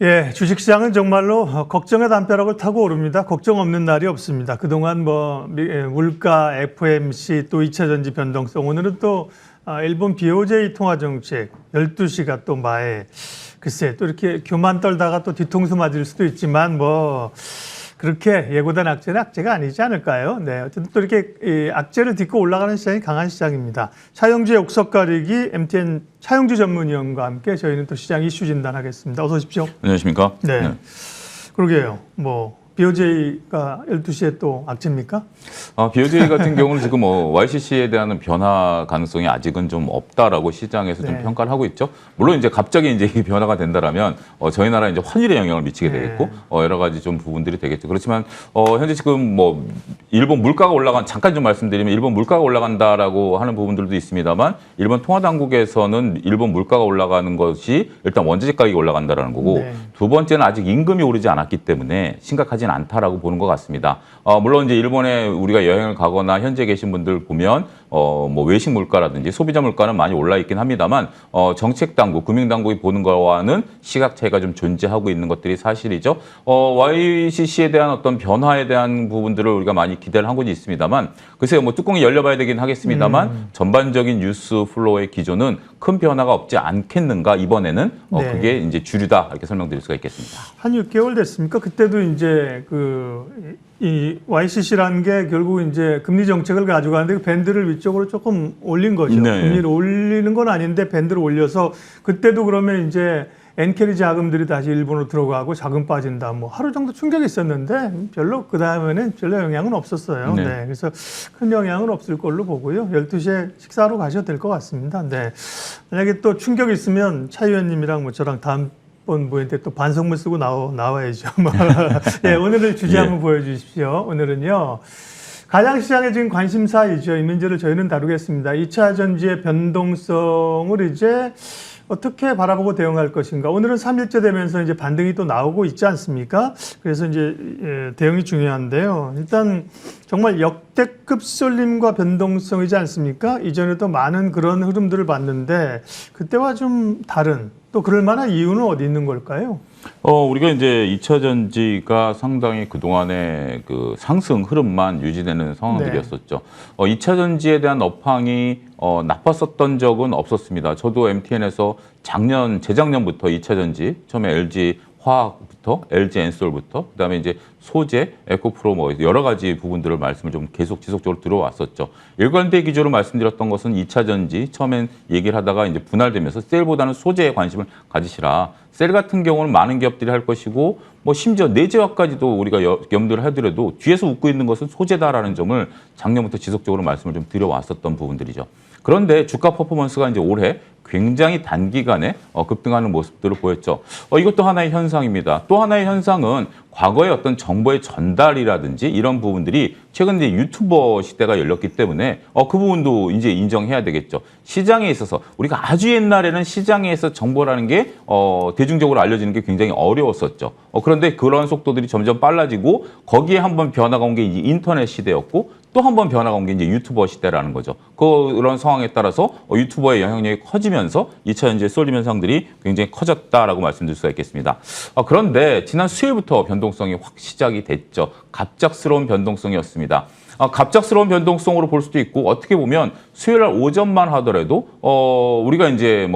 예, 주식시장은 정말로 걱정의 담벼락을 타고 오릅니다. 걱정 없는 날이 없습니다. 그동안 물가, FOMC, 또 2차전지 변동성, 오늘은 또 일본 BOJ 통화정책, 12시가 또 마에, 글쎄 또 이렇게 교만 떨다가 또 뒤통수 맞을 수도 있지만 그렇게 예고된 악재는 악재가 아니지 않을까요? 네, 어쨌든 또 이렇게 악재를 딛고 올라가는 시장이 강한 시장입니다. 차영주 욕설 가리기 MTN 차영주 전문위원과 함께 저희는 또 시장 이슈 진단하겠습니다. 어서 오십시오. 안녕하십니까? 네. 그러게요. BOJ가 12시에 또 악재입니까? BOJ 같은 경우는 지금 YCC에 대한 변화 가능성이 아직은 좀 없다라고 시장에서 좀 평가를 하고 있죠. 물론 이제 갑자기 이제 이 변화가 된다라면 저희 나라에 이제 환율에 영향을 미치게 되겠고 여러 가지 좀 부분들이 되겠죠. 그렇지만 현재 지금 일본 물가가 잠깐 좀 말씀드리면 일본 물가가 올라간다라고 하는 부분들도 있습니다만 일본 통화당국에서는 일본 물가가 올라가는 것이 일단 원자재 가격이 올라간다라는 거고 두 번째는 아직 임금이 오르지 않았기 때문에 심각하진 않다라고 보는 것 같습니다. 물론 이제 일본에 우리가 여행을 가거나 현재 계신 분들 보면 외식 물가라든지 소비자 물가는 많이 올라 있긴 합니다만 정책 당국, 금융 당국이 보는 거와는 시각 차이가 좀 존재하고 있는 것들이 사실이죠. YCC에 대한 어떤 변화에 대한 부분들을 우리가 많이 기대를 하고 있습니다만 글쎄요, 뚜껑이 열려봐야 되긴 하겠습니다만 전반적인 뉴스 플로우의 기조는 큰 변화가 없지 않겠는가 이번에는 그게 이제 주류다 이렇게 설명드릴 수가 있겠습니다. 한 6개월 됐습니까? 그때도 이제 이 YCC라는 게 결국 이제 금리 정책을 가져가는데 그 밴드를 위쪽으로 조금 올린 거죠. 네. 금리를 올리는 건 아닌데 밴드를 올려서 그때도 그러면 이제 엔캐리 자금들이 다시 일본으로 들어가고 자금 빠진다. 하루 정도 충격이 있었는데 그 다음에는 별로 영향은 없었어요. 네. 그래서 큰 영향은 없을 걸로 보고요. 12시에 식사하러 가셔도 될 것 같습니다. 네. 만약에 또 충격이 있으면 차 의원님이랑 저랑 다음 본부한테 또 반성문 쓰고 나와야죠. 예, 오늘의 주제 한번 보여주십시오. 오늘은요. 가장 시장에 지금 관심사이죠. 이 문제를 저희는 다루겠습니다. 2차 전지의 변동성을 이제 어떻게 바라보고 대응할 것인가. 오늘은 3일째 되면서 이제 반등이 또 나오고 있지 않습니까? 그래서 이제 대응이 중요한데요. 일단 정말 역대급 쏠림과 변동성이지 않습니까? 이전에도 많은 그런 흐름들을 봤는데 그때와 좀 다른 또 그럴 만한 이유는 어디 있는 걸까요? 우리가 이제 2차 전지가 상당히 그동안의 그 상승 흐름만 유지되는 상황들이었었죠. 2차 전지에 대한 업황이 나빴었던 적은 없었습니다. 저도 MTN에서 재작년부터 2차 전지, 처음에 LG 화학부터, LG 엔솔부터, 그다음에 이제 소재, 에코프로 여러 가지 부분들을 말씀을 좀 계속 지속적으로 들어왔었죠. 일관되게 기조로 말씀드렸던 것은 2차 전지 처음엔 얘기를 하다가 이제 분할되면서 셀보다는 소재에 관심을 가지시라. 셀 같은 경우는 많은 기업들이 할 것이고 심지어 내재화까지도 우리가 염두를 하더라도 뒤에서 웃고 있는 것은 소재다라는 점을 작년부터 지속적으로 말씀을 좀 드려왔었던 부분들이죠. 그런데 주가 퍼포먼스가 이제 올해 굉장히 단기간에 급등하는 모습들을 보였죠. 이것도 하나의 현상입니다. 또 하나의 현상은 과거의 어떤 정보의 전달이라든지 이런 부분들이 최근 이제 유튜버 시대가 열렸기 때문에 그 부분도 이제 인정해야 되겠죠. 시장에 있어서 우리가 아주 옛날에는 시장에서 정보라는 게 대중적으로 알려지는 게 굉장히 어려웠었죠. 그런데 그런 속도들이 점점 빨라지고 거기에 한번 변화가 온 게 이제 인터넷 시대였고 또 한 번 변화가 온 게 이제 유튜버 시대라는 거죠. 그런 상황에 따라서 유튜버의 영향력이 커지면서 2차 전지의 쏠림 현상들이 굉장히 커졌다라고 말씀드릴 수가 있겠습니다. 그런데 지난 수요일부터 변동성이 확 시작이 됐죠. 갑작스러운 변동성이었습니다. 갑작스러운 변동성으로 볼 수도 있고 어떻게 보면 수요일 날 오전만 하더라도 우리가 이제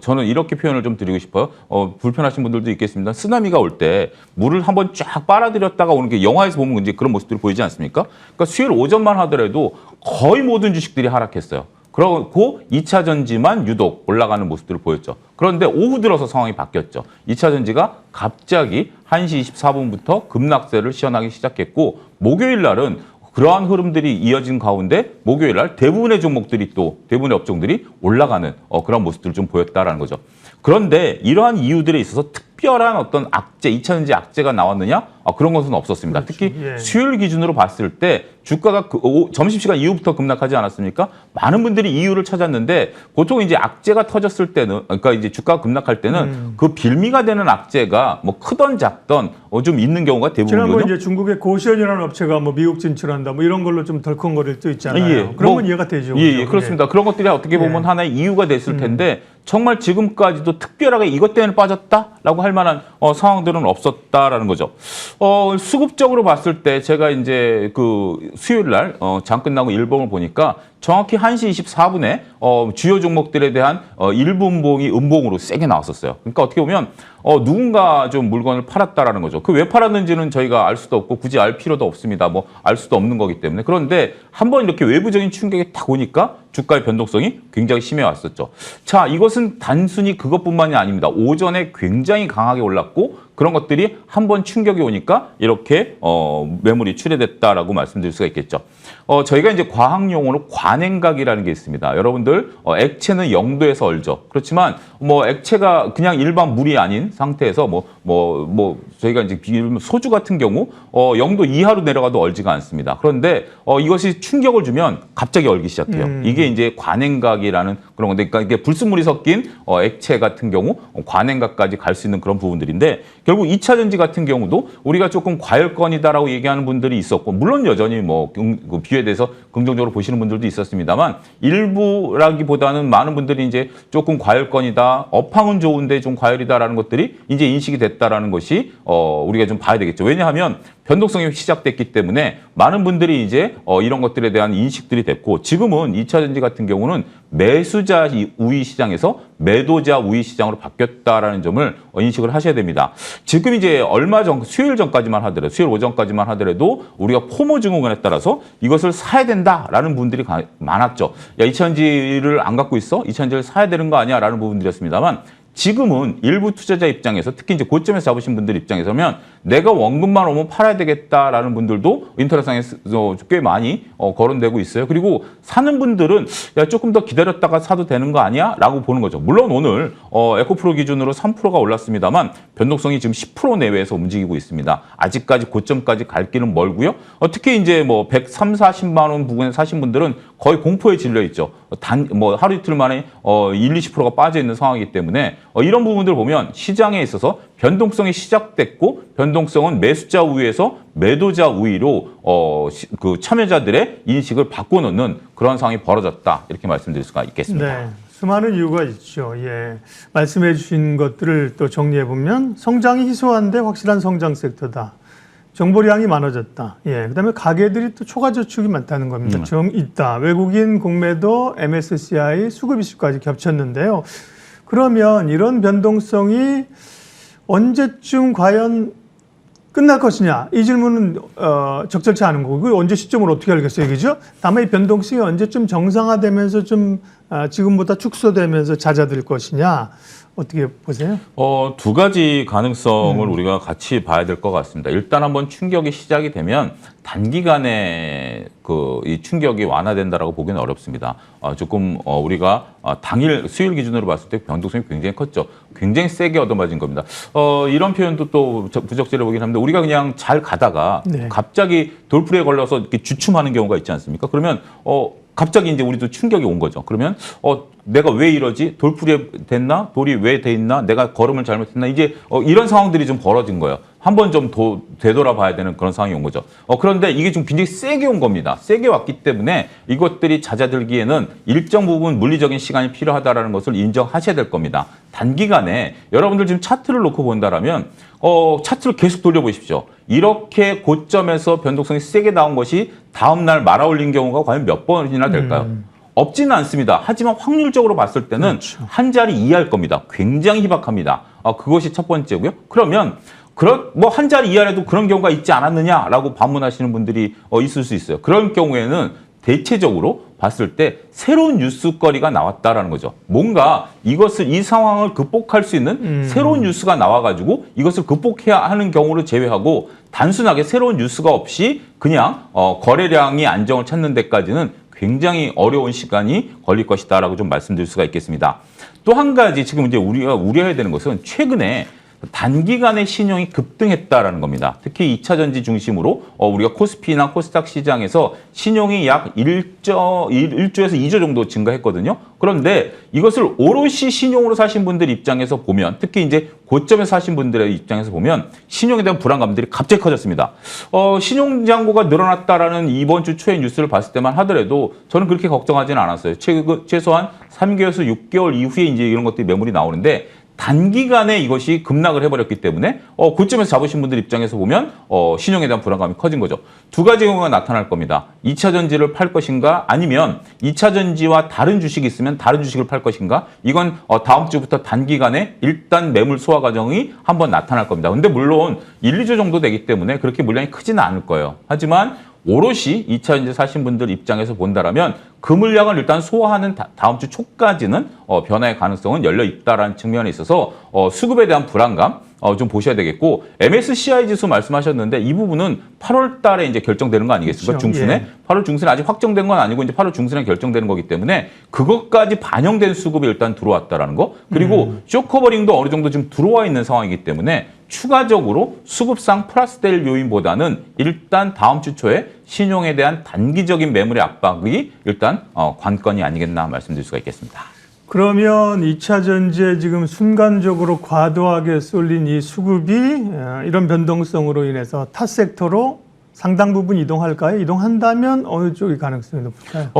저는 이렇게 표현을 좀 드리고 싶어요. 불편하신 분들도 있겠습니다. 쓰나미가 올 때 물을 한번 쫙 빨아들였다가 오는 게 영화에서 보면 이제 그런 모습들이 보이지 않습니까? 그러니까 수요일 오전만 하더라도 거의 모든 주식들이 하락했어요. 그리고 2차 전지만 유독 올라가는 모습들을 보였죠. 그런데 오후 들어서 상황이 바뀌었죠. 2차 전지가 갑자기 1시 24분부터 급락세를 시현하기 시작했고 목요일 날은 그러한 흐름들이 이어진 가운데 목요일 날 대부분의 대부분의 업종들이 올라가는 그런 모습들을 좀 보였다라는 거죠. 그런데 이러한 이유들에 있어서 특별한 어떤 악재, 2차 전지 악재가 나왔느냐? 그런 것은 없었습니다. 그렇죠. 특히 예. 수요일 기준으로 봤을 때 주가가 점심시간 이후부터 급락하지 않았습니까? 많은 분들이 이유를 찾았는데 보통 이제 악재가 터졌을 때는 그러니까 이제 주가가 급락할 때는 그 빌미가 되는 악재가 뭐 크던 작던 좀 있는 경우가 대부분이거든요. 지난번 이제 중국의 고시현이라는 업체가 뭐 미국 진출한다 뭐 이런 걸로 좀 덜컹거릴 수 있잖아요. 예, 그런 건 이해가 되죠. 예, 그렇습니다. 그런 것들이 어떻게 보면 하나의 이유가 됐을 텐데 정말 지금까지도 특별하게 이것 때문에 빠졌다라고 할 만한 상황들은 없었다라는 거죠. 수급적으로 봤을 때 제가 이제 그 수요일 날 장 끝나고 일봉을 보니까 정확히 1시 24분에 주요 종목들에 대한 일분봉이 음봉으로 세게 나왔었어요. 그러니까 어떻게 보면 누군가 좀 물건을 팔았다라는 거죠. 그 왜 팔았는지는 저희가 알 수도 없고 굳이 알 필요도 없습니다. 뭐 알 수도 없는 거기 때문에. 그런데 한번 이렇게 외부적인 충격이 딱 오니까 주가의 변동성이 굉장히 심해 왔었죠. 자, 이것은 단순히 그것뿐만이 아닙니다. 오전에 굉장히 강하게 올랐고 그런 것들이 한번 충격이 오니까 이렇게 매물이 출회됐다라고 말씀드릴 수가 있겠죠. 저희가 이제 과학용어로 관행각이라는 게 있습니다. 여러분들 액체는 0도에서 얼죠. 그렇지만 뭐 액체가 그냥 일반 물이 아닌 상태에서 저희가 이제 소주 같은 경우 0도 이하로 내려가도 얼지가 않습니다. 그런데 이것이 충격을 주면 갑자기 얼기 시작해요. 이게 이제 관행각이라는 그런 건데, 그러니까 이게 불순물이 섞인 액체 같은 경우 관행각까지 갈 수 있는 그런 부분들인데, 결국 2차 전지 같은 경우도 우리가 조금 과열권이다라고 얘기하는 분들이 있었고, 물론 여전히 그 비유에 대해서 긍정적으로 보시는 분들도 있었습니다만, 일부라기보다는 많은 분들이 이제 조금 과열권이다, 업황은 좋은데 좀 과열이다라는 것들이 이제 인식이 됐다라는 것이 우리가 좀 봐야 되겠죠. 왜냐하면 변동성이 시작됐기 때문에 많은 분들이 이제 이런 것들에 대한 인식들이 됐고, 지금은 2차 전지 같은 경우는 매수자 우위 시장에서 매도자 우위 시장으로 바뀌었다라는 점을 인식을 하셔야 됩니다. 지금 이제 얼마 전, 수요일 전까지만 하더라도, 수요일 오전까지만 하더라도 우리가 포모 증후군에 따라서 이것을 사야 된다라는 분들이 많았죠. 야, 2차 전지를 안 갖고 있어? 2차 전지를 사야 되는 거 아니야? 라는 부분들이었습니다만, 지금은 일부 투자자 입장에서, 특히 이제 고점에서 잡으신 분들 입장에서면 내가 원금만 오면 팔아야 되겠다라는 분들도 인터넷상에서 꽤 많이 거론되고 있어요. 그리고 사는 분들은 야, 조금 더 기다렸다가 사도 되는 거 아니야? 라고 보는 거죠. 물론 오늘 에코프로 기준으로 3%가 올랐습니다만 변동성이 지금 10% 내외에서 움직이고 있습니다. 아직까지 고점까지 갈 길은 멀고요. 특히 이제 뭐 130, 40만 원 부근에 사신 분들은 거의 공포에 질려 있죠. 하루 이틀 만에 20%가 빠져 있는 상황이기 때문에 이런 부분들을 보면 시장에 있어서 변동성이 시작됐고, 변동성은 매수자 우위에서 매도자 우위로 그 참여자들의 인식을 바꿔놓는 그런 상황이 벌어졌다, 이렇게 말씀드릴 수가 있겠습니다. 네, 수많은 이유가 있죠. 예, 말씀해 주신 것들을 또 정리해 보면 성장이 희소한데 확실한 성장 섹터다. 정보량이 많아졌다. 예, 그다음에 가계들이 또 초과 저축이 많다는 겁니다. 좀 있다. 외국인 공매도, MSCI 수급 이슈까지 겹쳤는데요. 그러면 이런 변동성이 언제쯤 과연 끝날 것이냐? 이 질문은 적절치 않은 거고, 그 언제 시점을 어떻게 알겠어요, 그죠? 다만 이 변동성이 언제쯤 정상화되면서 좀 지금보다 축소되면서 잦아들 것이냐? 어떻게 보세요? 두 가지 가능성을 우리가 같이 봐야 될 것 같습니다. 일단 한번 충격이 시작이 되면 단기간에 이 충격이 완화된다라고 보기는 어렵습니다. 조금 우리가 당일 수요일 기준으로 봤을 때 변동성이 굉장히 컸죠. 굉장히 세게 얻어맞은 겁니다. 이런 표현도 또 부적절해 보긴 합니다. 우리가 그냥 잘 가다가 갑자기 돌풀이에 걸려서 이렇게 주춤하는 경우가 있지 않습니까? 그러면 갑자기 이제 우리도 충격이 온 거죠. 그러면 내가 왜 이러지? 돌풀이 됐나? 돌이 왜 돼 있나? 내가 걸음을 잘못했나? 이제 이런 상황들이 좀 벌어진 거예요. 한번 좀 되돌아봐야 되는 그런 상황이 온 거죠. 그런데 이게 좀 굉장히 세게 온 겁니다. 세게 왔기 때문에 이것들이 잦아들기에는 일정 부분 물리적인 시간이 필요하다는 것을 인정하셔야 될 겁니다. 단기간에 여러분들 지금 차트를 놓고 본다라면 차트를 계속 돌려보십시오. 이렇게 고점에서 변동성이 세게 나온 것이 다음 날 말아올린 경우가 과연 몇 번이나 될까요? 없지는 않습니다. 하지만 확률적으로 봤을 때는 그렇죠. 한 자리 이하일 겁니다. 굉장히 희박합니다. 그것이 첫 번째고요. 그러면 한 자리 이하라도 그런 경우가 있지 않았느냐라고 반문하시는 분들이 있을 수 있어요. 그런 경우에는 대체적으로 봤을 때 새로운 뉴스거리가 나왔다라는 거죠. 뭔가 이 상황을 극복할 수 있는 새로운 뉴스가 나와가지고 이것을 극복해야 하는 경우를 제외하고 단순하게 새로운 뉴스가 없이 그냥 거래량이 안정을 찾는 데까지는 굉장히 어려운 시간이 걸릴 것이다라고 좀 말씀드릴 수가 있겠습니다. 또 한 가지 지금 이제 우리가 우려해야 되는 것은 최근에 단기간에 신용이 급등했다라는 겁니다. 특히 2차 전지 중심으로 우리가 코스피나 코스닥 시장에서 신용이 약 1조에서 2조 정도 증가했거든요. 그런데 이것을 오롯이 신용으로 사신 분들 입장에서 보면, 특히 이제 고점에 사신 분들의 입장에서 보면 신용에 대한 불안감들이 갑자기 커졌습니다. 신용 잔고가 늘어났다라는 이번 주 초에 뉴스를 봤을 때만 하더라도 저는 그렇게 걱정하지는 않았어요. 최소한 3개월에서 6개월 이후에 이제 이런 것들이 매물이 나오는데, 단기간에 이것이 급락을 해버렸기 때문에 고점에서 잡으신 분들 입장에서 보면 신용에 대한 불안감이 커진 거죠. 두 가지 경우가 나타날 겁니다. 2차 전지를 팔 것인가, 아니면 2차 전지와 다른 주식이 있으면 다른 주식을 팔 것인가. 이건 다음 주부터 단기간에 일단 매물 소화 과정이 한번 나타날 겁니다. 근데 물론 1, 2조 정도 되기 때문에 그렇게 물량이 크지는 않을 거예요. 하지만 오롯이 2차 전지 사신 분들 입장에서 본다라면 그 물량을 일단 소화하는 다음 주 초까지는 변화의 가능성은 열려 있다라는 측면에 있어서 수급에 대한 불안감 좀 보셔야 되겠고, MSCI 지수 말씀하셨는데 이 부분은 8월 달에 이제 결정되는 거 아니겠습니까? 그렇죠. 중순에. 예. 8월 중순에 아직 확정된 건 아니고 이제 8월 중순에 결정되는 거기 때문에 그것까지 반영된 수급이 일단 들어왔다라는 거. 그리고 쇼커버링도 어느 정도 지금 들어와 있는 상황이기 때문에 추가적으로 수급상 플러스 될 요인보다는 일단 다음 주 초에 신용에 대한 단기적인 매물의 압박이 일단 관건이 아니겠나 말씀드릴 수가 있겠습니다. 그러면 2차 전지에 지금 순간적으로 과도하게 쏠린 이 수급이 이런 변동성으로 인해서 타 섹터로 상당 부분 이동할까요? 이동한다면 어느 쪽이 가능성이 높을까요?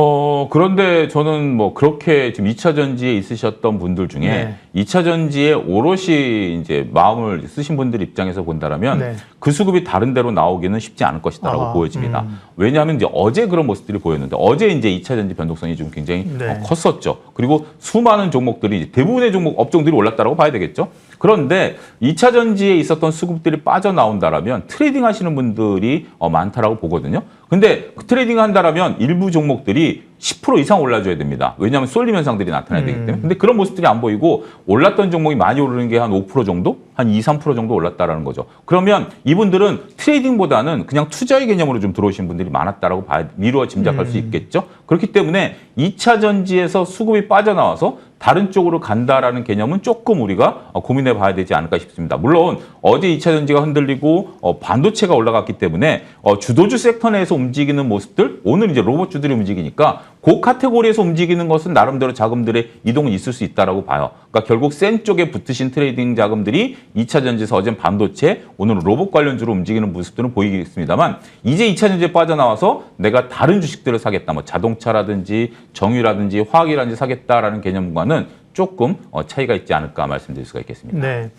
그런데 저는 뭐 그렇게 지금 2차 전지에 있으셨던 분들 중에 네. 2차 전지에 오롯이 이제 마음을 쓰신 분들 입장에서 본다라면 네. 그 수급이 다른 데로 나오기는 쉽지 않을 것이다라고 보여집니다. 왜냐하면 이제 어제 그런 모습들이 보였는데, 어제 이제 2차 전지 변동성이 좀 굉장히 네. 컸었죠. 그리고 수많은 종목들이 이제 대부분의 종목 업종들이 올랐다라고 봐야 되겠죠. 그런데 2차 전지에 있었던 수급들이 빠져나온다라면 트레이딩 하시는 분들이 많다라고 보거든요. 근데 그 트레이딩 한다라면 일부 종목들이 10% 이상 올라줘야 됩니다. 왜냐하면 쏠림 현상들이 나타나야 되기 때문에. 근데 그런 모습들이 안 보이고 올랐던 종목이 많이 오르는 게 한 5% 정도? 한 2, 3% 정도 올랐다라는 거죠. 그러면 이분들은 트레이딩보다는 그냥 투자의 개념으로 좀 들어오신 분들이 많았다라고 미루어 짐작할 수 있겠죠. 그렇기 때문에 2차 전지에서 수급이 빠져나와서 다른 쪽으로 간다라는 개념은 조금 우리가 고민해 봐야 되지 않을까 싶습니다. 물론 어제 2차 전지가 흔들리고 반도체가 올라갔기 때문에 주도주 섹터 내에서 움직이는 모습들, 오늘 이제 로봇주들이 움직이니까 그 카테고리에서 움직이는 것은 나름대로 자금들의 이동은 있을 수 있다라고 봐요. 그러니까 결국 센 쪽에 붙으신 트레이딩 자금들이 2차 전지에서 어제는 반도체, 오늘은 로봇 관련주로 움직이는 모습들은 보이겠습니다만, 이제 2차 전지에 빠져나와서 내가 다른 주식들을 사겠다, 뭐 자동차라든지 정유라든지 화학이라든지 사겠다라는 개념과는 조금 차이가 있지 않을까 말씀드릴 수가 있겠습니다. 네.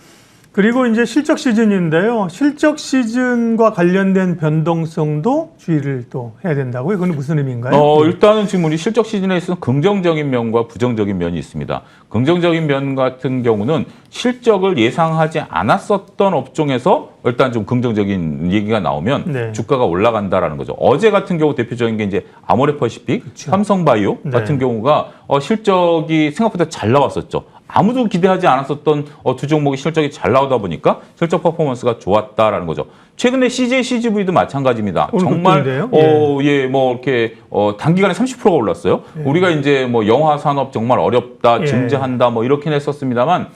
그리고 이제 실적 시즌인데요. 실적 시즌과 관련된 변동성도 주의를 또 해야 된다고요? 그건 무슨 의미인가요? 일단은 지금 우리 실적 시즌에 있어서 긍정적인 면과 부정적인 면이 있습니다. 긍정적인 면 같은 경우는 실적을 예상하지 않았었던 업종에서 일단 좀 긍정적인 얘기가 나오면 네. 주가가 올라간다라는 거죠. 어제 같은 경우 대표적인 게 이제 아모레퍼시픽, 그렇죠. 삼성바이오 네. 같은 경우가 실적이 생각보다 잘 나왔었죠. 아무도 기대하지 않았었던 두 종목이 실적이 잘 나오다 보니까 실적 퍼포먼스가 좋았다라는 거죠. 최근에 CJ, CGV도 마찬가지입니다. 정말 뭐 이렇게 단기간에 30%가 올랐어요. 우리가 이제 뭐 영화 산업 정말 어렵다, 증재한다 뭐 이렇게 했었습니다만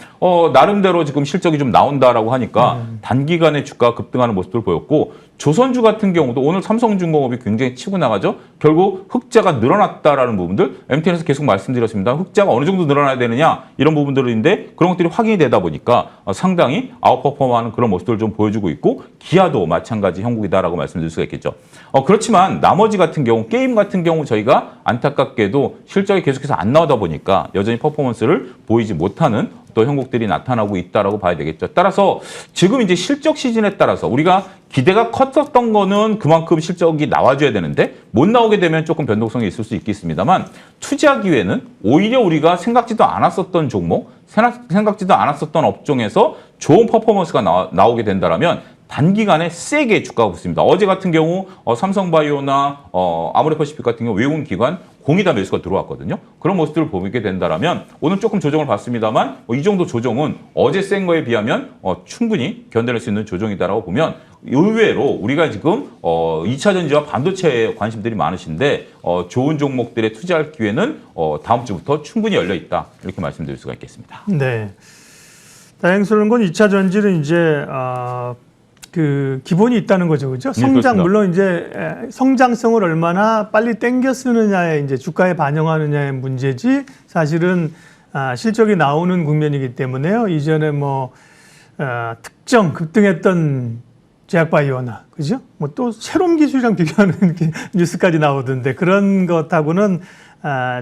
나름대로 지금 실적이 좀 나온다라고 하니까 단기간에 주가가 급등하는 모습을 보였고, 조선주 같은 경우도 오늘 삼성중공업이 굉장히 치고 나가죠. 결국 흑자가 늘어났다라는 부분들, MTN에서 계속 말씀드렸습니다. 흑자가 어느 정도 늘어나야 되느냐 이런 부분들인데 그런 것들이 확인이 되다 보니까 상당히 아웃퍼폼하는 그런 모습들을 좀 보여주고 있고, 기아도 마찬가지 형국이다라고 말씀드릴 수가 있겠죠. 그렇지만 나머지 같은 경우, 게임 같은 경우 저희가 안타깝게도 실적이 계속해서 안 나오다 보니까 여전히 퍼포먼스를 보이지 못하는 또 형국들이 나타나고 있다라고 봐야 되겠죠. 따라서 지금 이제 실적 시즌에 따라서 우리가 기대가 컸었던 거는 그만큼 실적이 나와줘야 되는데 못 나오게 되면 조금 변동성이 있을 수 있겠습니다만, 투자 기회는 오히려 우리가 생각지도 않았었던 종목, 생각지도 않았었던 업종에서 좋은 퍼포먼스가 나오게 된다라면 단기간에 세게 주가가 붙습니다. 어제 같은 경우 삼성바이오나 아모레퍼시픽 같은 경우 외국인 기관 공이다 매수가 들어왔거든요. 그런 모습들을 보게 된다라면 오늘 조금 조정을 받습니다만 이 정도 조정은 어제 센 거에 비하면 충분히 견뎌낼 수 있는 조정이다라고 보면, 의외로 우리가 지금 2차 전지와 반도체에 관심들이 많으신데 좋은 종목들에 투자할 기회는 다음 주부터 충분히 열려 있다, 이렇게 말씀드릴 수가 있겠습니다. 네. 다행스러운 건 2차 전지는 이제 그 기본이 있다는 거죠, 그죠? 성장 그렇습니다. 물론 이제 성장성을 얼마나 빨리 땡겨 쓰느냐에 이제 주가에 반영하느냐의 문제지 사실은 실적이 나오는 국면이기 때문에요. 이전에 뭐 특정 급등했던 제약바이오나 그죠? 뭐 또 새로운 기술이랑 비교하는 뉴스까지 나오던데 그런 것하고는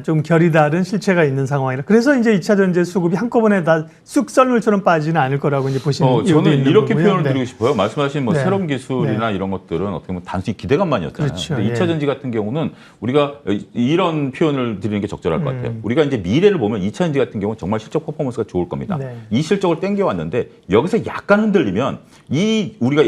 좀 결이 다른 실체가 있는 상황이라 그래서 이제 2차 전지 수급이 한꺼번에 다 쑥 썰물처럼 빠지지는 않을 거라고 이제 보시는 이유도 저는 있는 이렇게 거고요. 표현을 네. 드리고 싶어요. 말씀하신 뭐 네. 새로운 기술이나 이런 것들은 어떻게 보면 단순히 기대감만이었잖아요. 그렇죠. 근데 2차 예. 전지 같은 경우는 우리가 이런 표현을 드리는 게 적절할 것 같아요. 우리가 이제 미래를 보면 2차 전지 같은 경우는 정말 실적 퍼포먼스가 좋을 겁니다. 네. 이 실적을 땡겨왔는데 여기서 약간 흔들리면 우리가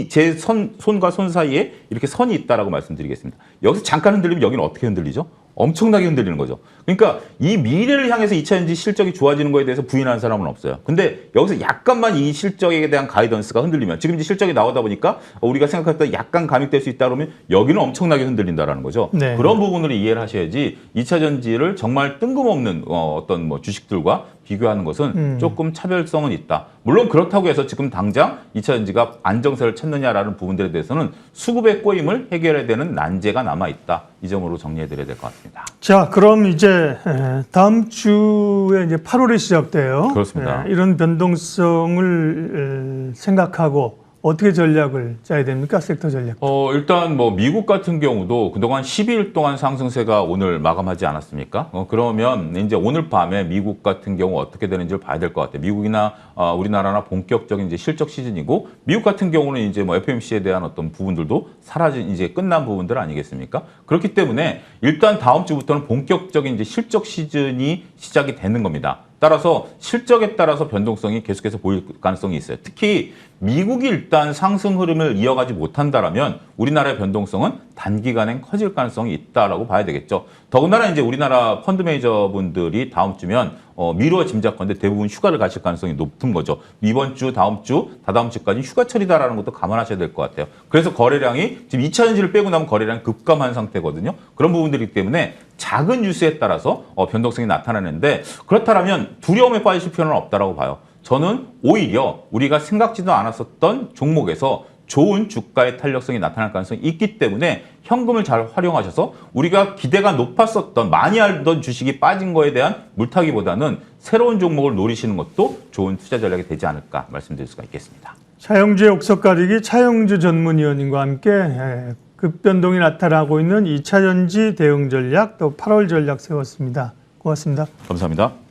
제 손과 손 사이에 이렇게 선이 있다라고 말씀드리겠습니다. 여기서 잠깐 흔들리면 여기는 어떻게 흔들리죠? 엄청나게 흔들리는 거죠. 그러니까 이 미래를 향해서 2차 전지 실적이 좋아지는 거에 대해서 부인하는 사람은 없어요. 근데 여기서 약간만 이 실적에 대한 가이던스가 흔들리면 지금 이제 실적이 나오다 보니까 우리가 생각했던 약간 감익될 수 있다 그러면 여기는 엄청나게 흔들린다라는 거죠. 네. 그런 부분을 이해를 하셔야지 2차 전지를 정말 뜬금없는 어떤 뭐 주식들과 비교하는 것은 조금 차별성은 있다. 물론 그렇다고 해서 지금 당장 2차 전지가 안정세를 찾느냐라는 부분들에 대해서는 수급의 꼬임을 해결해야 되는 난제가 남아있다. 이 점으로 정리해드려야 될 것 같습니다. 자, 그럼 이제 다음 주에 이제 8월이 시작돼요. 그렇습니다. 이런 변동성을 생각하고 어떻게 전략을 짜야 됩니까? 섹터 전략. 일단 뭐 미국 같은 경우도 그동안 12일 동안 상승세가 오늘 마감하지 않았습니까? 그러면 이제 오늘 밤에 미국 같은 경우 어떻게 되는지를 봐야 될 것 같아요. 미국이나 우리나라나 본격적인 이제 실적 시즌이고 미국 같은 경우는 이제 뭐 FOMC에 대한 어떤 부분들도 이제 끝난 부분들 아니겠습니까? 그렇기 때문에 일단 다음 주부터는 본격적인 이제 실적 시즌이 시작이 되는 겁니다. 따라서 실적에 따라서 변동성이 계속해서 보일 가능성이 있어요. 특히 미국이 일단 상승 흐름을 이어가지 못한다라면 우리나라의 변동성은 단기간엔 커질 가능성이 있다라고 봐야 되겠죠. 더군다나 이제 우리나라 펀드 매니저분들이 다음 주면 미루어 짐작컨대 대부분 휴가를 가실 가능성이 높은 거죠. 이번 주, 다음 주, 다다음 주까지 휴가철이다라는 것도 감안하셔야 될 것 같아요. 그래서 거래량이 지금 2차 전지를 빼고 나면 거래량이 급감한 상태거든요. 그런 부분들이기 때문에 작은 뉴스에 따라서 변동성이 나타나는데 그렇다면 두려움에 빠지실 필요는 없다라고 봐요. 저는 오히려 우리가 생각지도 않았었던 종목에서 좋은 주가의 탄력성이 나타날 가능성이 있기 때문에 현금을 잘 활용하셔서 우리가 기대가 높았었던 많이 알던 주식이 빠진 거에 대한 물타기보다는 새로운 종목을 노리시는 것도 좋은 투자 전략이 되지 않을까 말씀드릴 수가 있겠습니다. 차영주의 옥석 가리기 차영주 전문위원님과 함께 급변동이 나타나고 있는 2차 전지 대응 전략 또 8월 전략 세웠습니다. 고맙습니다. 감사합니다.